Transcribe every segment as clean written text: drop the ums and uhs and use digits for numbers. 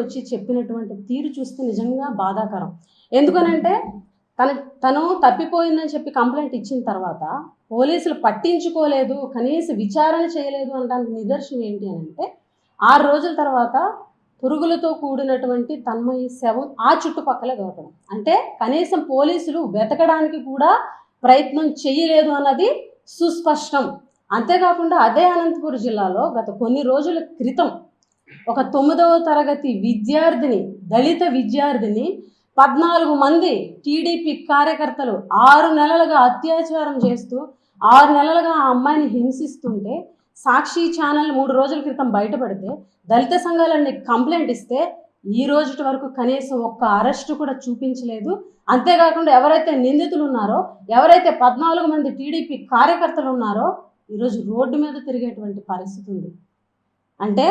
వచ్చి చెప్పినటువంటి తీరు చూస్తే నిజంగా బాధాకరం. ఎందుకనంటే తను తప్పిపోయిందని చెప్పి కంప్లైంట్ ఇచ్చిన తర్వాత పోలీసులు పట్టించుకోలేదు, కనీస విచారణ చేయలేదు అనడానికి నిదర్శనం ఏంటి అని అంటే 6 రోజుల తర్వాత పురుగులతో కూడినటువంటి తన్మయి శవం ఆ చుట్టుపక్కల దొరకడం. అంటే కనీసం పోలీసులు వెతకడానికి కూడా ప్రయత్నం చేయలేదు అన్నది సుస్పష్టం. అంతేకాకుండా అదే అనంతపురం జిల్లాలో గత కొన్ని రోజుల క్రితం ఒక 9వ తరగతి విద్యార్థిని, దళిత విద్యార్థిని 14 మంది టీడీపీ కార్యకర్తలు 6 నెలలుగా అత్యాచారం చేస్తూ 6 నెలలుగా ఆ అమ్మాయిని హింసిస్తుంటే సాక్షి ఛానల్ 3 రోజుల క్రితం బయటపడితే దళిత సంఘాలన్నీ కంప్లైంట్ ఇస్తే ఈ రోజు వరకు కనీసం ఒక్క అరెస్టు కూడా చూపించలేదు. అంతేకాకుండా ఎవరైతే నిందితులు ఉన్నారో, ఎవరైతే 14 మంది టీడీపీ కార్యకర్తలు ఉన్నారో ఈరోజు రోడ్డు మీద తిరిగేటువంటి పరిస్థితి ఉంది. అంటే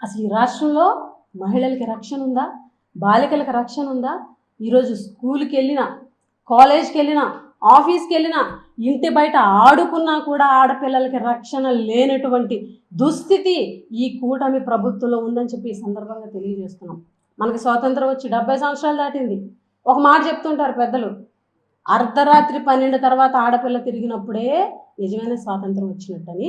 అసలు ఈ రాష్ట్రంలో మహిళలకి రక్షణ ఉందా? బాలికలకు రక్షణ ఉందా? ఈరోజు స్కూల్కి వెళ్ళినా, కాలేజ్కి వెళ్ళినా, ఆఫీస్కి వెళ్ళినా, ఇంటి బయట ఆడుకున్నా కూడా ఆడపిల్లలకి రక్షణ లేనటువంటి దుస్థితి ఈ కూటమి ప్రభుత్వంలో ఉందని చెప్పి ఈ సందర్భంగా తెలియజేస్తున్నాం. మనకి స్వాతంత్రం వచ్చి 70 సంవత్సరాలు దాటింది. ఒక మాట చెప్తుంటారు పెద్దలు, అర్ధరాత్రి 12 తర్వాత ఆడపిల్ల తిరిగినప్పుడే నిజమైన స్వాతంత్రం వచ్చినట్టని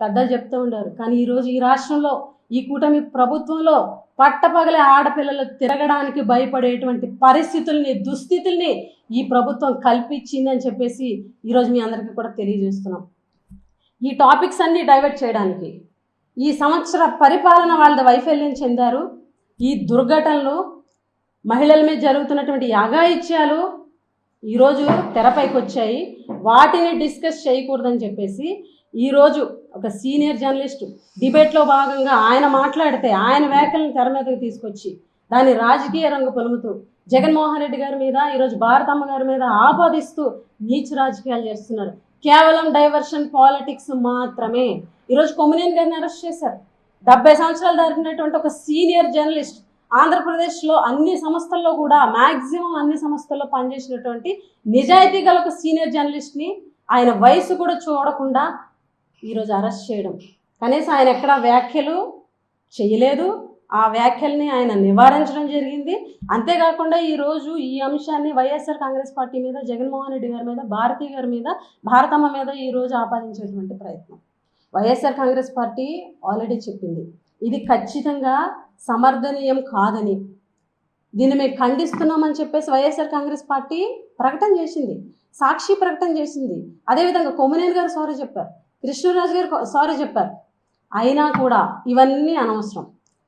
పెద్దలు చెప్తూ ఉండారు. కానీ ఈరోజు ఈ రాష్ట్రంలో ఈ కూటమి ప్రభుత్వంలో పట్టపగలే ఆడపిల్లలు తిరగడానికి భయపడేటువంటి పరిస్థితుల్ని, దుస్థితుల్ని ఈ ప్రభుత్వం కల్పించిందని చెప్పేసి ఈరోజు మీ అందరికీ కూడా తెలియజేస్తున్నాం. ఈ టాపిక్స్ అన్నీ డైవర్ట్ చేయడానికి ఈ సంవత్సర పరిపాలన వాళ్ళ వైఫల్యం చెందారు. ఈ దుర్ఘటనలు, మహిళల మీద జరుగుతున్నటువంటి అఘాయిత్యాలు ఈరోజు తెరపైకి వచ్చాయి. వాటిని డిస్కస్ చేయకూడదని చెప్పేసి ఈరోజు ఒక సీనియర్ జర్నలిస్ట్ డిబేట్లో భాగంగా ఆయన మాట్లాడితే ఆయన వ్యాఖ్యలను తెర మీదకి తీసుకొచ్చి దాన్ని రాజకీయ రంగు పొలుముతూ జగన్మోహన్ రెడ్డి గారి మీద, ఈరోజు భారతమ్మ గారి మీద ఆపాదిస్తూ నీచ రాజకీయాలు చేస్తున్నారు. కేవలం డైవర్షన్ పాలిటిక్స్ మాత్రమే. ఈరోజు కొమ్మినేని గారిని అరెస్ట్ చేశారు. 70 సంవత్సరాలు దాటినటువంటి ఒక సీనియర్ జర్నలిస్ట్, ఆంధ్రప్రదేశ్లో అన్ని సంస్థల్లో కూడా మ్యాక్సిమం అన్ని సంస్థల్లో పనిచేసినటువంటి నిజాయితీ గల ఒక సీనియర్ జర్నలిస్ట్ని ఆయన వయసు కూడా చూడకుండా ఈరోజు అరెస్ట్ చేయడం, కనీసం ఆయన ఎక్కడా వ్యాఖ్యలు చేయలేదు. ఆ వ్యాఖ్యల్ని ఆయన నివారించడం జరిగింది. అంతేకాకుండా ఈరోజు ఈ అంశాన్ని వైఎస్ఆర్ కాంగ్రెస్ పార్టీ మీద, జగన్మోహన్ రెడ్డి గారి మీద, భారతీ గారి మీద, భారతమ్మ మీద ఈరోజు ఆపాదించేటువంటి ప్రయత్నం. వైఎస్ఆర్ కాంగ్రెస్ పార్టీ ఆల్రెడీ చెప్పింది, ఇది ఖచ్చితంగా సమర్థనీయం కాదని. దీన్ని మేము ఖండిస్తున్నామని చెప్పేసి వైఎస్ఆర్ కాంగ్రెస్ పార్టీ ప్రకటన చేసింది, సాక్షి ప్రకటన చేసింది. అదేవిధంగా కొమ్మినేని గారు సారీ చెప్పారు, కృష్ణరాజు గారు సారీ చెప్పారు. అయినా కూడా ఇవన్నీ అనవసరం.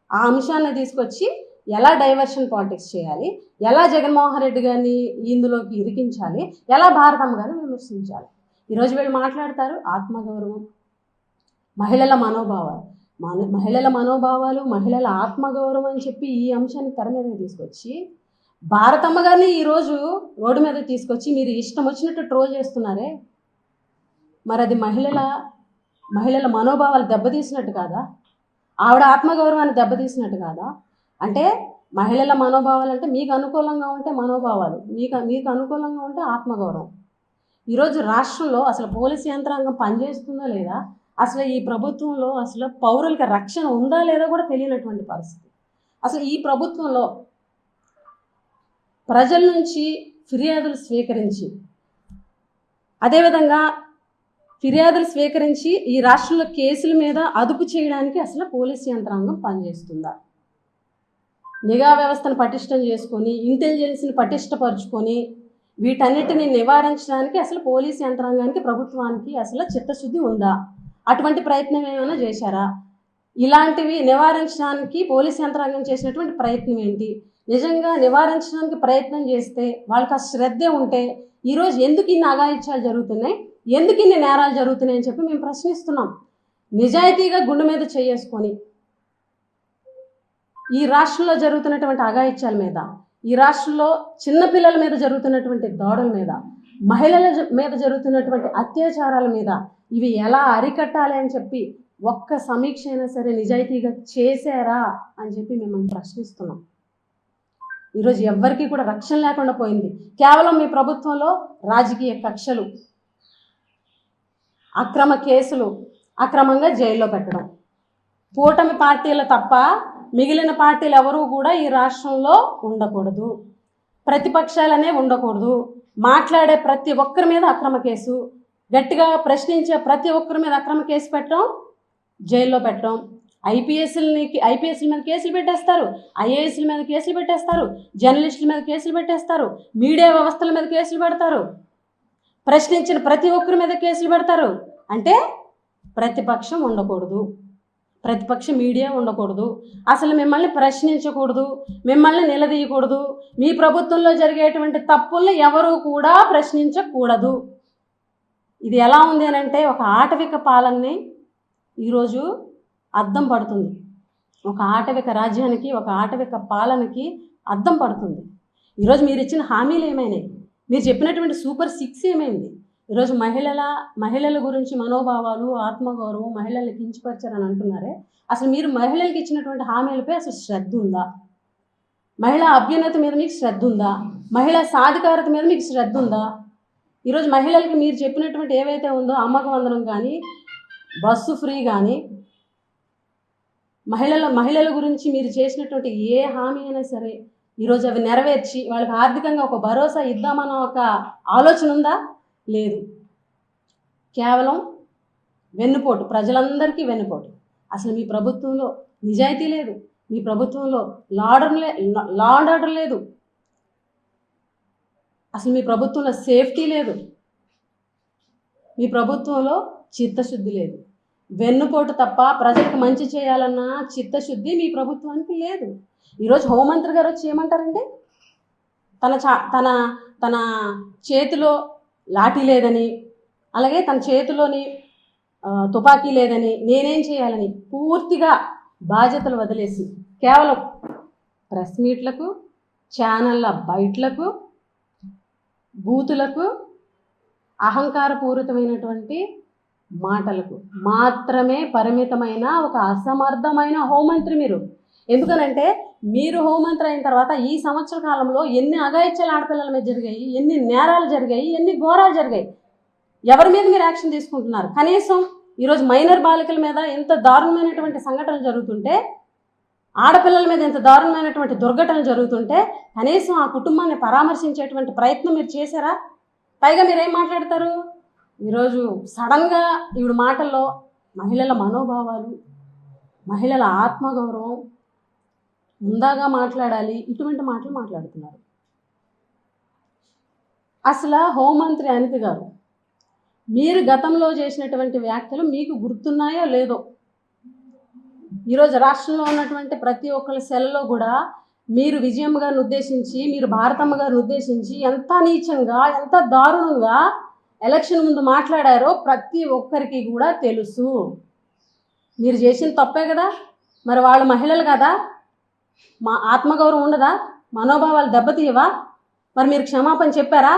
ఆ అంశాన్ని తీసుకొచ్చి ఎలా డైవర్షన్ పాలిటిక్స్ చేయాలి, ఎలా జగన్మోహన్ రెడ్డి గారిని ఇందులోకి ఇరికించాలి, ఎలా భారతమ్మ గారిని విమర్శించాలి. ఈరోజు వీళ్ళు మాట్లాడతారు ఆత్మగౌరవం, మహిళల మనోభావాలు, మహిళల ఆత్మగౌరవం అని చెప్పి ఈ అంశాన్ని తెర మీద తీసుకొచ్చి భారతమ్మ గారిని ఈరోజు రోడ్డు మీద తీసుకొచ్చి మీరు ఇష్టం వచ్చినట్టు ట్రోల్ చేస్తున్నారే, మరి అది మహిళల మనోభావాలు దెబ్బతీసినట్టు కాదా? ఆవిడ ఆత్మగౌరవాన్ని దెబ్బతీసినట్టు కాదా? అంటే మహిళల మనోభావాలు అంటే మీకు అనుకూలంగా ఉంటే మనోభావాలు, మీకు అనుకూలంగా ఉంటే ఆత్మగౌరవం. ఈరోజు రాష్ట్రంలో అసలు పోలీసు యంత్రాంగం పనిచేస్తుందా లేదా, అసలు ఈ ప్రభుత్వంలో అసలు పౌరులకి రక్షణ ఉందా లేదా కూడా తెలియనటువంటి పరిస్థితి. అసలు ఈ ప్రభుత్వంలో ప్రజల నుంచి ఫిర్యాదులు స్వీకరించి, అదేవిధంగా ఫిర్యాదులు స్వీకరించి ఈ రాష్ట్రంలో కేసుల మీద అదుపు చేయడానికి అసలు పోలీసు యంత్రాంగం పనిచేస్తుందా? నిఘా వ్యవస్థను పటిష్టం చేసుకొని, ఇంటెలిజెన్స్ని పటిష్టపరుచుకొని వీటన్నిటిని నివారించడానికి అసలు పోలీసు యంత్రాంగానికి, ప్రభుత్వానికి అసలు చిత్తశుద్ధి ఉందా? అటువంటి ప్రయత్నం ఏమైనా చేశారా? ఇలాంటివి నివారించడానికి పోలీసు యంత్రాంగం చేసినటువంటి ప్రయత్నం ఏంటి? నిజంగా నివారించడానికి ప్రయత్నం చేస్తే, వాళ్ళకి ఆ శ్రద్ధే ఉంటే ఈరోజు ఎందుకు ఇన్ని అఘాయిత్యాలు జరుగుతున్నాయి, ఎందుకు ఇన్ని నేరాలు జరుగుతున్నాయి అని చెప్పి మేము ప్రశ్నిస్తున్నాం. నిజాయితీగా గుండె మీద చేసుకొని ఈ రాష్ట్రంలో జరుగుతున్నటువంటి అఘాయిత్యాల మీద, ఈ రాష్ట్రంలో చిన్నపిల్లల మీద జరుగుతున్నటువంటి దాడుల మీద, మహిళల మీద జరుగుతున్నటువంటి అత్యాచారాల మీద ఇవి ఎలా అరికట్టాలి అని చెప్పి ఒక్క సమీక్ష అయినా సరే నిజాయితీగా చేశారా అని చెప్పి మిమ్మల్ని ప్రశ్నిస్తున్నాం. ఈరోజు ఎవ్వరికీ కూడా రక్షణ లేకుండా పోయింది. కేవలం మీ ప్రభుత్వంలో రాజకీయ కక్షలు, అక్రమ కేసులు, అక్రమంగా జైల్లో పెట్టడం, కూటమి పార్టీలు తప్ప మిగిలిన పార్టీలు ఎవరూ కూడా ఈ రాష్ట్రంలో ఉండకూడదు, ప్రతిపక్షాలనే ఉండకూడదు, మాట్లాడే ప్రతి ఒక్కరి మీద అక్రమ కేసు, గట్టిగా ప్రశ్నించే ప్రతి ఒక్కరి మీద అక్రమ కేసు పెట్టడం, జైల్లో పెట్టడం, ఐపీఎస్ల మీద కేసులు పెట్టేస్తారు, ఐఏఎస్ల మీద కేసులు పెట్టేస్తారు, జర్నలిస్టుల మీద కేసులు పెట్టేస్తారు, మీడియా వ్యవస్థల మీద కేసులు పెడతారు, ప్రశ్నించిన ప్రతి ఒక్కరి మీద కేసులు పెడతారు. అంటే ప్రతిపక్షం ఉండకూడదు, ప్రతిపక్ష మీడియా ఉండకూడదు, అసలు మిమ్మల్ని ప్రశ్నించకూడదు, మిమ్మల్ని నిలదీయకూడదు, మీ ప్రభుత్వంలో జరిగేటువంటి తప్పుల్ని ఎవరూ కూడా ప్రశ్నించకూడదు. ఇది ఎలా ఉంది అని అంటే ఒక ఆటవిక పాలనని ఈరోజు అద్దం పడుతుంది, ఒక ఆటవిక రాజ్యానికి, ఒక ఆటవిక పాలనకి అద్దం పడుతుంది. ఈరోజు మీరు ఇచ్చిన హామీలు ఏమైనాయి, మీరు చెప్పినటువంటి సూపర్ 6 ఏమైంది? ఈరోజు మహిళల గురించి మనోభావాలు, ఆత్మగౌరవం, మహిళల్ని కించపరిచారని అంటున్నారే, అసలు మీరు మహిళలకు ఇచ్చినటువంటి హామీలపై అసలు శ్రద్ధ ఉందా? మహిళా అభ్యున్నతి మీద మీకు శ్రద్ధ ఉందా? మహిళా సాధికారత మీద మీకు శ్రద్ధ ఉందా? ఈరోజు మహిళలకి మీరు చెప్పినటువంటి ఏవైతే ఉందో అమ్మక వందనం కానీ, బస్సు ఫ్రీ కానీ, మహిళల గురించి మీరు చేసినటువంటి ఏ హామీ అయినా సరే ఈరోజు అవి నెరవేర్చి వాళ్ళకి ఆర్థికంగా ఒక భరోసా ఇద్దామన్న ఒక ఆలోచన ఉందా? లేదు. కేవలం వెన్నుపోటు, ప్రజలందరికీ వెన్నుపోటు. అసలు మీ ప్రభుత్వంలో నిజాయితీ లేదు, మీ ప్రభుత్వంలో లా అండ్ ఆర్డర్ లేదు, అసలు మీ ప్రభుత్వంలో సేఫ్టీ లేదు, మీ ప్రభుత్వంలో చిత్తశుద్ధి లేదు. వెన్నుపోటు తప్ప ప్రజలకు మంచి చేయాలన్న చిత్తశుద్ధి మీ ప్రభుత్వానికి లేదు. ఈరోజు హోంమంత్రి గారు వచ్చి ఏమంటారంటే తన చేతిలో లాఠీ లేదని, అలాగే తన చేతిలోని తుపాకీ లేదని, నేనేం చేయాలని పూర్తిగా బాధ్యతలు వదిలేసి కేవలం ప్రెస్ మీట్లకు, ఛానళ్ళ బయట్లకు, బూతులకు, అహంకారపూరితమైనటువంటి మాటలకు మాత్రమే పరిమితమైన ఒక అసమర్థమైన హోంమంత్రి మీరు. ఎందుకనంటే మీరు హోంమంత్రి అయిన తర్వాత ఈ సంవత్సర కాలంలో ఎన్ని అఘాయిత్యాలు ఆడపిల్లల మీద జరిగాయి, ఎన్ని నేరాలు జరిగాయి, ఎన్ని ఘోరాలు జరిగాయి, ఎవరి మీద మీరు యాక్షన్ తీసుకుంటున్నారు? కనీసం ఈరోజు మైనర్ బాలికల మీద ఎంత దారుణమైనటువంటి సంఘటనలు జరుగుతుంటే, ఆడపిల్లల మీద ఎంత దారుణమైనటువంటి దుర్ఘటనలు జరుగుతుంటే కనీసం ఆ కుటుంబాన్ని పరామర్శించేటువంటి ప్రయత్నం మీరు చేశారా? పైగా మీరేం మాట్లాడతారు? ఈరోజు సడన్గా ఈవిడ మాటల్లో మహిళల మనోభావాలు, మహిళల ఆత్మగౌరవం ముందాగా మాట్లాడాలి, ఇటువంటి మాటలు మాట్లాడుతున్నారు. అసలు హోంమంత్రి అనిత గారు, మీరు గతంలో చేసినటువంటి వ్యాఖ్యలు మీకు గుర్తున్నాయో లేదో, ఈరోజు రాష్ట్రంలో ఉన్నటువంటి ప్రతి ఒక్కరి సెల్లో కూడా మీరు విజయమ్మ గారిని ఉద్దేశించి, మీరు భారతమ్మ గారిని ఉద్దేశించి ఎంత నీచంగా, ఎంత దారుణంగా ఎలక్షన్ ముందు మాట్లాడారో ప్రతి ఒక్కరికి కూడా తెలుసు. మీరు చేసిన తప్పే కదా, మరి వాళ్ళు మహిళలు కదా, మా ఆత్మగౌరవం ఉండదా, మనోభావాలు దెబ్బతీయవా? మరి మీరు క్షమాపణ చెప్పారా?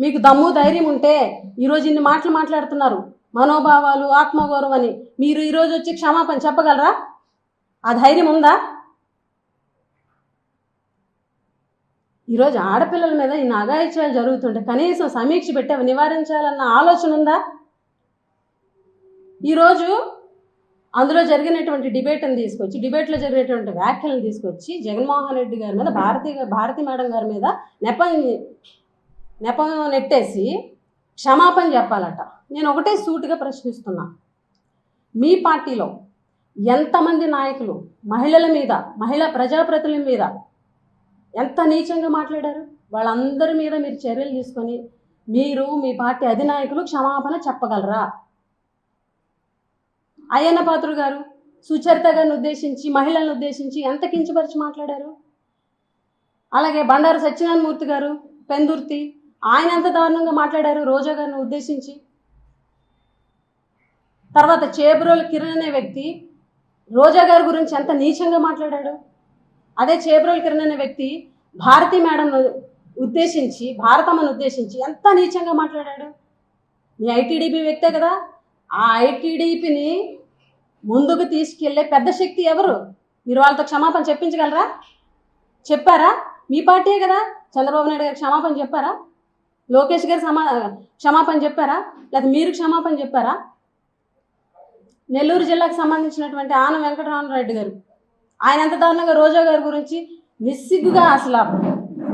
మీకు దమ్ము ధైర్యం ఉంటే ఈరోజు ఇన్ని మాటలు మాట్లాడుతున్నారు, మనోభావాలు, ఆత్మగౌరవం అని, మీరు ఈరోజు వచ్చి క్షమాపణ చెప్పగలరా? ఆ ధైర్యం ఉందా? ఈరోజు ఆడపిల్లల మీద ఈ అఘాయిత్యాలు జరుగుతుంటే కనీసం సమీక్ష పెట్టి అవి నివారించాలన్న ఆలోచన ఉందా? ఈరోజు అందులో జరిగినటువంటి డిబేట్లో జరిగినటువంటి వ్యాఖ్యలను తీసుకొచ్చి జగన్మోహన్ రెడ్డి గారి మీద, భారతి మేడం గారి మీద నెపం నెట్టేసి క్షమాపణ చెప్పాలట. నేను ఒకటే సూటిగా ప్రశ్నిస్తున్నా, మీ పార్టీలో ఎంతమంది నాయకులు మహిళల మీద, మహిళా ప్రజాప్రతినిధుల మీద ఎంత నీచంగా మాట్లాడారు? వాళ్ళందరి మీద మీరు చర్యలు తీసుకొని మీరు, మీ పార్టీ అధినాయకులు క్షమాపణ చెప్పగలరా? అయ్యన్న పాత్రుడు గారు సుచరిత గారిని ఉద్దేశించి, మహిళలను ఉద్దేశించి ఎంత కించపరిచి మాట్లాడారు. అలాగే బండారు సత్యనారాయణ మూర్తి గారు పెందుర్తి, ఆయన ఎంత దారుణంగా మాట్లాడారు రోజా గారిని ఉద్దేశించి. తర్వాత చేబ్రోలు కిరణ్ అనే వ్యక్తి రోజా గారి గురించి ఎంత నీచంగా మాట్లాడాడు. అదే చేబ్రోలు కిరణ్ అనే వ్యక్తి భారతి మేడంను ఉద్దేశించి, భారతమ్మను ఉద్దేశించి ఎంత నీచంగా మాట్లాడాడు. మీ ఐటీడీపీ వ్యక్తే కదా, ఆ ఐటీడీపీని ముందుకు తీసుకెళ్లే పెద్ద శక్తి ఎవరు? మీరు వాళ్ళతో క్షమాపణ చెప్పించగలరా? చెప్పారా? మీ పార్టీయే కదా. చంద్రబాబు నాయుడు గారు క్షమాపణ చెప్పారా? లోకేష్ గారు క్షమాపణ చెప్పారా? లేదా మీరు క్షమాపణ చెప్పారా? నెల్లూరు జిల్లాకు సంబంధించినటువంటి ఆనం వెంకటరామరెడ్డి గారు, ఆయన ఎంత దారుణంగా రోజా గారి గురించి నిస్సిగ్గుగా అసలు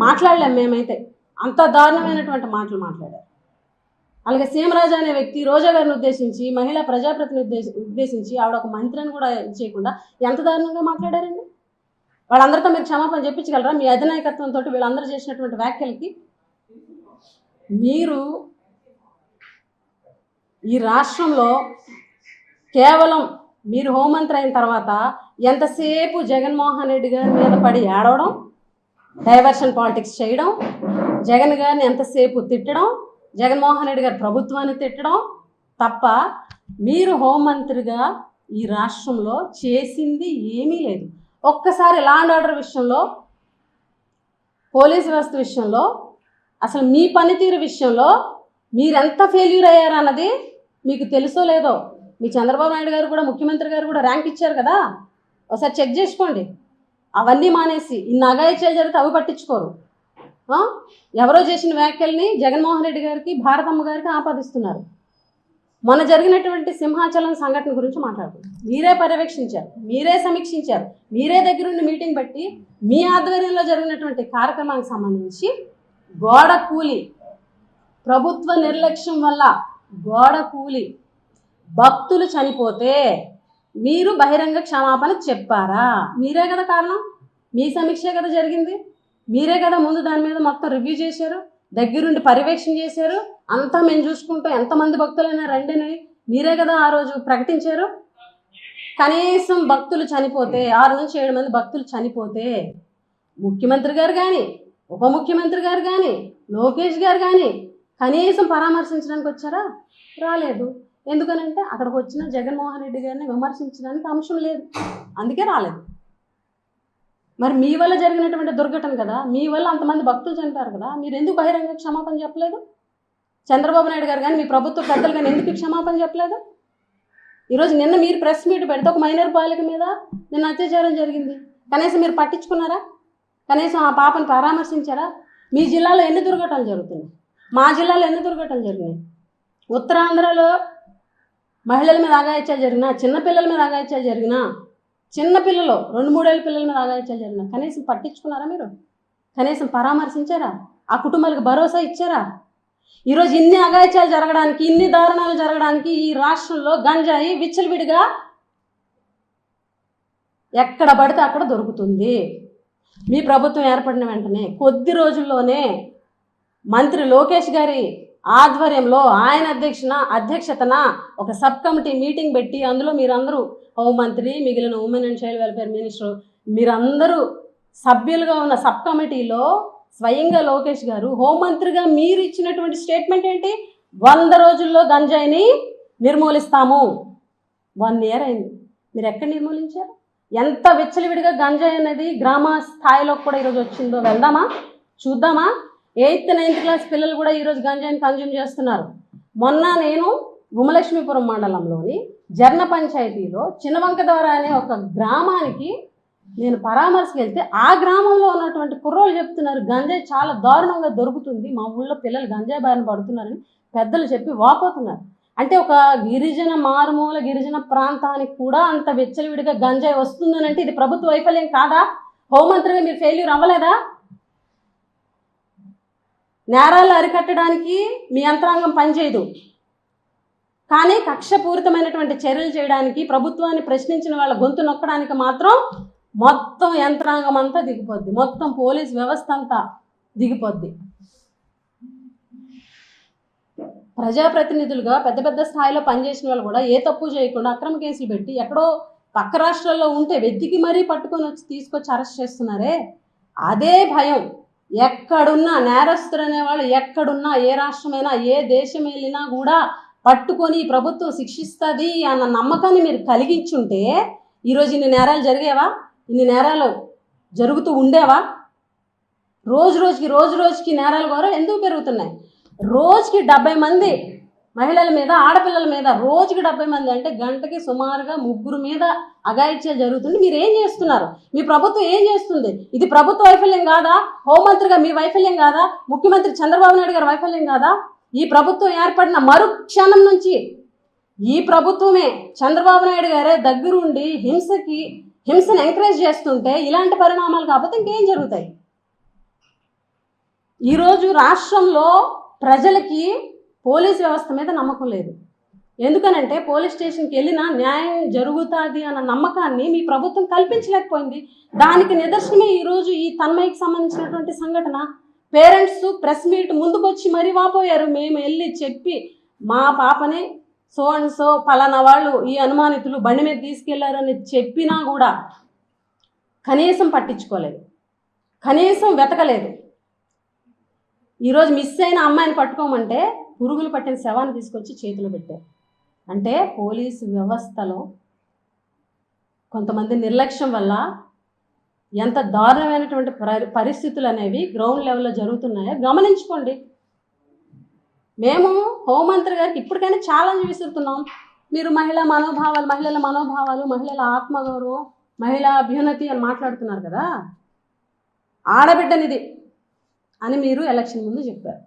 మాట్లాడలేం మేమైతే, అంత దారుణమైనటువంటి మాటలు మాట్లాడారు. అలాగే సీమరాజు అనే వ్యక్తి రోజా గారిని ఉద్దేశించి, మహిళా ప్రజాప్రతిని ఉద్దేశించి ఆవిడ ఒక మంత్రిని కూడా చేయకుండా ఎంత దారుణంగా మాట్లాడారండి. వాళ్ళందరితో మీరు క్షమాపణ చెప్పించగలరా? మీ అధినాయకత్వంతో వీళ్ళందరూ చేసినటువంటి వ్యాఖ్యలకి. మీరు ఈ రాష్ట్రంలో కేవలం మీరు హోంమంత్రి అయిన తర్వాత ఎంతసేపు జగన్మోహన్ రెడ్డి గారి మీద పడి ఏడవడం, డైవర్షన్ పాలిటిక్స్ చేయడం, జగన్ గారిని ఎంతసేపు తిట్టడం, జగన్మోహన్ రెడ్డి గారి ప్రభుత్వాన్ని తిట్టడం తప్ప మీరు హోంమంత్రిగా ఈ రాష్ట్రంలో చేసింది ఏమీ లేదు. ఒక్కసారి లా అండ్ ఆర్డర్ విషయంలో, పోలీస్ వ్యవస్థ విషయంలో, అసలు మీ పనితీరు విషయంలో మీరెంత ఫెయిల్యూర్ అయ్యారన్నది మీకు తెలుసో లేదో. మీ చంద్రబాబు నాయుడు గారు కూడా, ముఖ్యమంత్రి గారు కూడా ర్యాంక్ ఇచ్చారు కదా, ఒకసారి చెక్ చేసుకోండి. అవన్నీ మానేసి ఇన్ని అఘాయిత్యాలు జరిగితే అవి పట్టించుకోరు. ఎవరో చేసిన వ్యాఖ్యల్ని జగన్మోహన్ రెడ్డి గారికి, భారతమ్మ గారికి ఆపాదిస్తున్నారు. మొన్న జరిగినటువంటి సింహాచలం సంఘటన గురించి మాట్లాడుతున్నారు. మీరే పర్యవేక్షించారు, మీరే సమీక్షించారు, మీరే దగ్గరుండి మీటింగ్ పెట్టి మీ ఆధ్వర్యంలో జరిగినటువంటి కార్యక్రమానికి సంబంధించి గోడ కూలి, ప్రభుత్వ నిర్లక్ష్యం వల్ల గోడ కూలి భక్తులు చనిపోతే మీరు బహిరంగ క్షమాపణ చెప్పారా? మీరే కదా కారణం, మీ సమీక్షే కదా జరిగింది, మీరే కదా ముందు దాని మీద మొత్తం రివ్యూ చేశారు, దగ్గరుండి పర్యవేక్షణ చేశారు. అంతా మేము చూసుకుంటాం, ఎంతమంది భక్తులైనా రండిని మీరే కదా ఆ రోజు ప్రకటించారు. కనీసం భక్తులు చనిపోతే, 6 నుంచి 7 మంది భక్తులు చనిపోతే ముఖ్యమంత్రి గారు కానీ, ఉప ముఖ్యమంత్రి గారు కానీ, లోకేష్ గారు కానీ కనీసం పరామర్శించడానికి వచ్చారా? రాలేదు. ఎందుకనంటే అక్కడికి వచ్చిన జగన్మోహన్ రెడ్డి గారిని విమర్శించడానికి అంశం లేదు, అందుకే రాలేదు. మరి మీ వల్ల జరిగినటువంటి దుర్ఘటన కదా, మీ వల్ల అంతమంది భక్తులు చనిపోయారు కదా, మీరు ఎందుకు బహిరంగ క్షమాపణ చెప్పలేదు? చంద్రబాబు నాయుడు గారు కానీ, మీ ప్రభుత్వ పెద్దలు కానీ ఎందుకు క్షమాపణ చెప్పలేదు? ఈరోజు నిన్న మీరు ప్రెస్ మీట్ పెడితే ఒక మైనర్ బాలిక మీద నిన్న అత్యాచారం జరిగింది, కనీసం మీరు పట్టించుకున్నారా? కనీసం ఆ పాపను పరామర్శించారా? మీ జిల్లాలో ఎన్ని దుర్ఘటనలు జరుగుతున్నాయి, మా జిల్లాలో ఎన్ని దుర్ఘటనలు జరిగినాయి? ఉత్తరాంధ్రలో మహిళల మీద అఘాయిత్యాలు జరిగినా, చిన్నపిల్లల మీద అఘాయిత్యాలు జరిగినా, చిన్నపిల్లలు 2-3 ఏళ్ళ పిల్లల మీద అఘాయిత్యాలు జరిగినా కనీసం పట్టించుకున్నారా? మీరు కనీసం పరామర్శించారా? ఆ కుటుంబాలకు భరోసా ఇచ్చారా? ఈరోజు ఇన్ని అఘాయిత్యాలు జరగడానికి, ఇన్ని దారుణాలు జరగడానికి ఈ రాష్ట్రంలో గంజాయి విచ్చలవిడిగా ఎక్కడ పడితే అక్కడ దొరుకుతుంది. మీ ప్రభుత్వం ఏర్పడిన వెంటనే కొద్ది రోజుల్లోనే మంత్రి లోకేష్ గారి ఆధ్వర్యంలో, ఆయన అధ్యక్షతన ఒక సబ్ కమిటీ మీటింగ్ పెట్టి అందులో మీరందరూ హోంమంత్రి, మిగిలిన women and child welfare minister, మీరందరూ సభ్యులుగా ఉన్న సబ్ కమిటీలో స్వయంగా లోకేష్ గారు హోంమంత్రిగా మీరు ఇచ్చినటువంటి స్టేట్మెంట్ ఏంటి? 100 రోజుల్లో గంజాయిని నిర్మూలిస్తాము. 1 ఇయర్ అయింది, మీరు ఎక్కడ నిర్మూలించారు? ఎంత విచ్చలవిడిగా గంజాయి అనేది గ్రామ స్థాయిలో కూడా ఈరోజు వచ్చిందో వెళ్దామా, చూద్దామా? 8th 9th క్లాస్ పిల్లలు కూడా ఈరోజు గంజాయిని కన్జ్యూమ్ చేస్తున్నారు. మొన్న నేను ఉమలక్ష్మీపురం మండలంలోని జర్న పంచాయతీలో చిన్నవంకదవర అనే ఒక గ్రామానికి నేను పరామర్శకు వెళ్తే ఆ గ్రామంలో ఉన్నటువంటి కుర్రోళ్ళు చెప్తున్నారు, గంజాయి చాలా దారుణంగా దొరుకుతుంది, మా ఊళ్ళో పిల్లలు గంజాయి బారిన పడుతున్నారని పెద్దలు చెప్పి వాపోతున్నారు. అంటే ఒక గిరిజన, మారుమూల గిరిజన ప్రాంతానికి కూడా అంత విచ్చలవిడిగా గంజాయి వస్తుందని అంటే ఇది ప్రభుత్వ వైఫల్యం కాదా? హోంమంత్రిగా మీరు ఫెయిల్యూర్ అవ్వలేదా? నేరాలు అరికట్టడానికి మీ యంత్రాంగం పనిచేయదు, కానీ కక్షపూరితమైనటువంటి చర్యలు చేయడానికి, ప్రభుత్వాన్ని ప్రశ్నించిన వాళ్ళ గొంతు నొక్కడానికి మాత్రం మొత్తం యంత్రాంగం అంతా దిగిపోద్ది, మొత్తం పోలీస్ వ్యవస్థ అంతా దిగిపోద్ది. ప్రజాప్రతినిధులుగా పెద్ద పెద్ద స్థాయిలో పనిచేసిన వాళ్ళు కూడా ఏ తప్పు చేయకుండా అక్రమ కేసులు పెట్టి ఎక్కడో పక్క రాష్ట్రాల్లో ఉంటే వెతికి మరీ పట్టుకొని వచ్చి తీసుకొచ్చి అరెస్ట్ చేస్తున్నారే, అదే భయం ఎక్కడున్నా, నేరస్తులు అనేవాళ్ళు ఎక్కడున్నా, ఏ రాష్ట్రమైనా, ఏ దేశం వెళ్ళినా కూడా పట్టుకొని ప్రభుత్వం శిక్షిస్తుంది అన్న నమ్మకాన్ని మీరు కలిగించుంటే ఈరోజు ఇన్ని నేరాలు జరిగేవా? ఇన్ని నేరాలు జరుగుతూ ఉండేవా? రోజు రోజుకి నేరాలు కూడా ఎందుకు పెరుగుతున్నాయి? రోజుకి 70 మంది మహిళల మీద, ఆడపిల్లల మీద, రోజుకి 70 మంది అంటే గంటకి సుమారుగా 3 మీద అఘాయిత్యాలు జరుగుతుంది. మీరు ఏం చేస్తున్నారు? మీ ప్రభుత్వం ఏం చేస్తుంది? ఇది ప్రభుత్వ వైఫల్యం కాదా? హోంమంత్రిగా మీ వైఫల్యం కాదా? ముఖ్యమంత్రి చంద్రబాబు నాయుడు గారి వైఫల్యం కాదా? ఈ ప్రభుత్వం ఏర్పడిన మరుక్షణం నుంచి ఈ ప్రభుత్వమే, చంద్రబాబు నాయుడు గారే దగ్గరుండి హింసను ఎంకరేజ్ చేస్తుంటే ఇలాంటి పరిణామాలు కాకపోతే ఇంకేం జరుగుతాయి? ఈరోజు రాష్ట్రంలో ప్రజలకి పోలీస్ వ్యవస్థ మీద నమ్మకం లేదు. ఎందుకనంటే పోలీస్ స్టేషన్కి వెళ్ళినా న్యాయం జరుగుతుంది అన్న నమ్మకాన్ని మీ ప్రభుత్వం కల్పించలేకపోయింది. దానికి నిదర్శనమే ఈరోజు ఈ తన్మయ్యకి సంబంధించినటువంటి సంఘటన. పేరెంట్స్ ప్రెస్ మీట్ ముందుకొచ్చి మరీ వాపోయారు. మేము వెళ్ళి చెప్పి మా పాపని సో అండ్ సో పలానా వాళ్ళు ఈ అనుమానితులు బండి మీద తీసుకెళ్లారని చెప్పినా కూడా కనీసం పట్టించుకోలేదు, కనీసం వెతకలేదు. ఈరోజు మిస్ అయిన అమ్మాయిని పట్టుకోమంటే పురుగులు పట్టిన శవాన్ని తీసుకొచ్చి చేతులు పెట్టారు. అంటే పోలీసు వ్యవస్థలో కొంతమంది నిర్లక్ష్యం వల్ల ఎంత దారుణమైనటువంటి పరిస్థితులు అనేవి గ్రౌండ్ లెవెల్లో జరుగుతున్నాయో గమనించుకోండి. మేము హోంమంత్రి గారికి ఇప్పటికైనా ఛాలెంజ్ విసురుతున్నాం. మీరు మహిళల మనోభావాలు, మహిళల ఆత్మగౌరవం, మహిళా అభ్యున్నతి అని మాట్లాడుతున్నారు కదా, ఆడబిడ్డనిది అని మీరు ఎలక్షన్ ముందు చెప్పారు.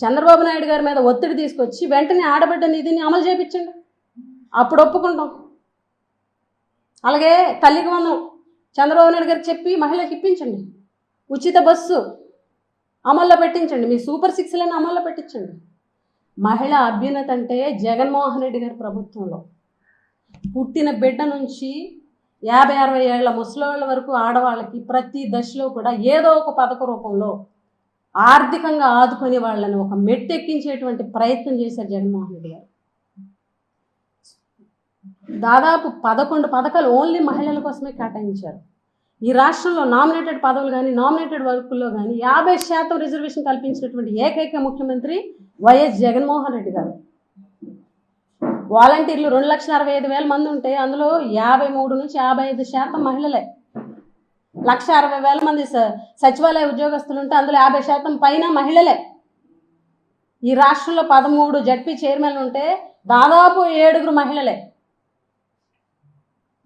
చంద్రబాబు నాయుడు గారి మీద ఒత్తిడి తీసుకొచ్చి వెంటనే ఆడబిడ్డ నిధిని అమలు చేయించండి, అప్పుడు ఒప్పుకుంటాం. అలాగే తల్లికి వందనం చంద్రబాబు నాయుడు గారికి చెప్పి మహిళలకు ఇప్పించండి, ఉచిత బస్సు అమల్లో పెట్టించండి, మీ సూపర్ 6లను అమల్లో పెట్టించండి. మహిళా అభ్యున్నతి అంటే జగన్మోహన్ రెడ్డి గారి ప్రభుత్వంలో పుట్టిన బిడ్డ నుంచి 50-60 ఏళ్ల ముసలోళ్ళ వరకు ఆడవాళ్ళకి ప్రతి దశలో కూడా ఏదో ఒక పథక రూపంలో ఆర్థికంగా ఆదుకునే వాళ్ళని ఒక మెట్టెక్కించేటువంటి ప్రయత్నం చేశారు జగన్మోహన్ రెడ్డి గారు. దాదాపు 11 పథకాలు ఓన్లీ మహిళల కోసమే కేటాయించారు. ఈ రాష్ట్రంలో నామినేటెడ్ పదవులు కానీ నామినేటెడ్ వర్కుల్లో కానీ 50% రిజర్వేషన్ కల్పించినటువంటి ఏకైక ముఖ్యమంత్రి వైఎస్ జగన్మోహన్ రెడ్డి గారు. వాలంటీర్లు 2,65,000 మంది ఉంటే అందులో 53 నుంచి 55% మహిళలే. 1,60,000 మంది సచివాలయ ఉద్యోగస్తులు ఉంటే అందులో 50% పైన మహిళలే. ఈ రాష్ట్రంలో 13 జడ్పీ చైర్మన్లు ఉంటే దాదాపు 7 మహిళలే.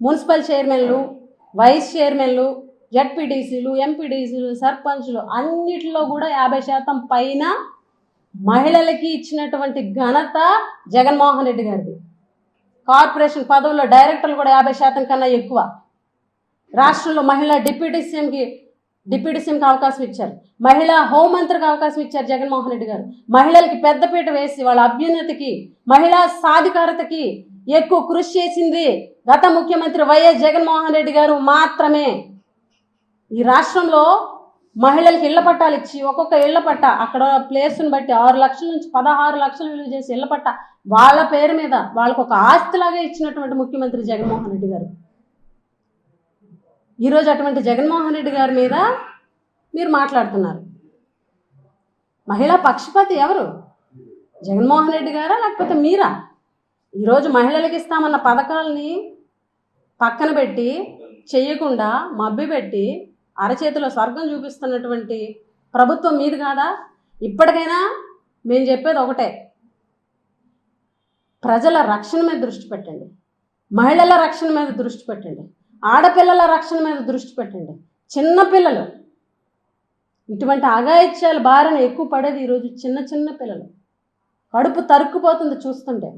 మున్సిపల్ చైర్మన్లు, వైస్ చైర్మన్లు, జడ్పీటీసీలు, ఎంపీటీసీలు, సర్పంచ్లు అన్నిటిలో కూడా 50% పైన మహిళలకి ఇచ్చినటువంటి ఘనత జగన్మోహన్ రెడ్డి గారిది. కార్పొరేషన్ పదవుల్లో డైరెక్టర్లు కూడా 50% కన్నా ఎక్కువ. రాష్ట్రంలో మహిళా డిప్యూటీ సీఎంకి అవకాశం ఇచ్చారు, మహిళా హోంమంత్రికి అవకాశం ఇచ్చారు జగన్మోహన్ రెడ్డి గారు. మహిళలకి పెద్దపీట వేసి వాళ్ళ అభ్యున్నతికి, మహిళా సాధికారతకి ఎక్కువ కృషి చేసింది గత ముఖ్యమంత్రి వైఎస్ జగన్మోహన్ రెడ్డి గారు మాత్రమే. ఈ రాష్ట్రంలో మహిళలకి ఇళ్ల పట్టాలు ఇచ్చి ఒక్కొక్క ఇళ్ల పట్ట అక్కడ ప్లేస్ని బట్టి 6 లక్షల నుంచి 16 లక్షలు విలువ చేసి ఇళ్ల పట్ట వాళ్ళ పేరు మీద వాళ్ళకు ఒక ఆస్తిలాగా ఇచ్చినటువంటి ముఖ్యమంత్రి జగన్మోహన్ రెడ్డి గారు. ఈరోజు అటువంటి జగన్మోహన్ రెడ్డి గారి మీద మీరు మాట్లాడుతున్నారు. మహిళా పక్షపాతి ఎవరు? జగన్మోహన్ రెడ్డి గారా లేకపోతే మీరా? ఈరోజు మహిళలకు ఇస్తామన్న పథకాలని పక్కన పెట్టి చెయ్యకుండా మభ్యపెట్టి అరచేతిలో స్వర్గం చూపిస్తున్నటువంటి ప్రభుత్వం మీది కాదా? ఇప్పటికైనా మేము చెప్పేది ఒకటే, ప్రజల రక్షణ మీద దృష్టి పెట్టండి, మహిళల రక్షణ మీద దృష్టి పెట్టండి, ఆడపిల్లల రక్షణ మీద దృష్టి పెట్టండి. చిన్నపిల్లలు ఇటువంటి అఘాయిత్యాల బారిన ఎక్కువ పడేది ఈరోజు చిన్న పిల్లలు. కడుపు తరుక్కుపోతుంది చూస్తుంటే.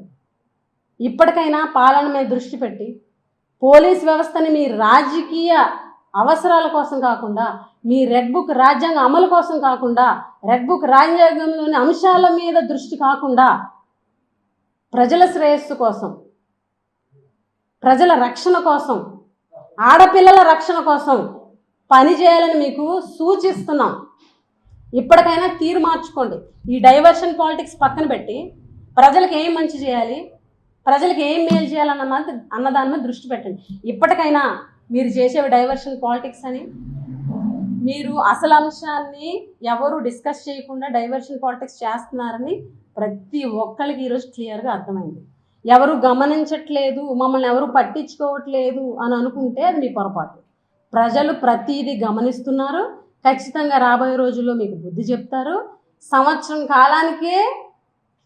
ఇప్పటికైనా పాలన మీద దృష్టి పెట్టి పోలీస్ వ్యవస్థని మీ రాజకీయ అవసరాల కోసం కాకుండా, మీ రెడ్ బుక్ రాజ్యాంగ అమలు కోసం కాకుండా, రెడ్ బుక్ రాజ్యాంగంలోని అంశాల మీద దృష్టి కాకుండా ప్రజల శ్రేయస్సు కోసం, ప్రజల రక్షణ కోసం, ఆడపిల్లల రక్షణ కోసం పనిచేయాలని మీకు సూచిస్తున్నాం. ఇప్పటికైనా తీరు మార్చుకోండి. ఈ డైవర్షన్ పాలిటిక్స్ పక్కన పెట్టి ప్రజలకు ఏం మంచి చేయాలి, ప్రజలకు ఏం మేలు చేయాలన్న దాని మీద దృష్టి పెట్టండి. ఇప్పటికైనా మీరు చేసేవి డైవర్షన్ పాలిటిక్స్ అని, మీరు అసలు అంశాన్ని ఎవరు డిస్కస్ చేయకుండా డైవర్షన్ పాలిటిక్స్ చేస్తున్నారని ప్రతి ఒక్కరికి ఈరోజు క్లియర్గా అర్థమైంది. ఎవరు గమనించట్లేదు, మమ్మల్ని ఎవరు పట్టించుకోవట్లేదు అని అనుకుంటే అది మీ పొరపాటు. ప్రజలు ప్రతిదీ గమనిస్తున్నారు. ఖచ్చితంగా రాబోయే రోజుల్లో మీకు బుద్ధి చెప్తారు. సంవత్సరం కాలానికే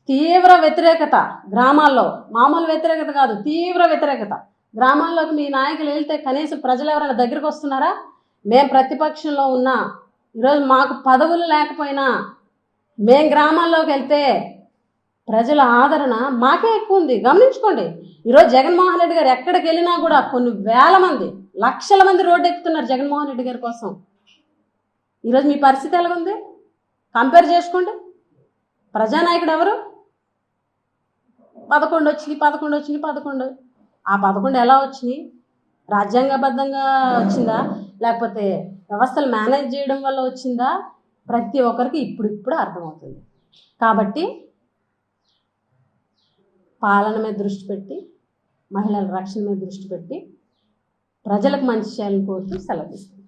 తీవ్ర వ్యతిరేకత గ్రామాల్లో, మామూలు వ్యతిరేకత కాదు, తీవ్ర వ్యతిరేకత. గ్రామాల్లోకి మీ నాయకులు వెళ్తే కనీసం ప్రజలు ఎవరైనా దగ్గరికి వస్తున్నారా? మేము ప్రతిపక్షంలో ఉన్నా, ఈరోజు మాకు పదవులు లేకపోయినా మేము గ్రామాల్లోకి వెళ్తే ప్రజల ఆదరణ మాకే ఎక్కువ ఉంది. గమనించుకోండి, ఈరోజు జగన్మోహన్ రెడ్డి గారు ఎక్కడికి వెళ్ళినా కూడా కొన్ని వేల మంది, లక్షల మంది రోడ్డు ఎక్కుతున్నారు జగన్మోహన్ రెడ్డి గారి కోసం. ఈరోజు మీ పరిస్థితి ఎలాగుంది కంపేర్ చేసుకోండి. ప్రజానాయకుడు ఎవరు? 11 వచ్చినాయి, 11 ఆ 11 ఎలా వచ్చినాయి? రాజ్యాంగబద్ధంగా వచ్చిందా, లేకపోతే వ్యవస్థలు మేనేజ్ చేయడం వల్ల వచ్చిందా? ప్రతి ఒక్కరికి ఇప్పుడు అర్థమవుతుంది. కాబట్టి పాలన మీద దృష్టి పెట్టి, మహిళల రక్షణ మీద దృష్టి పెట్టి ప్రజలకు మంచి చేయాలని కోరుతూ సెలవు తీసుకుంటాం.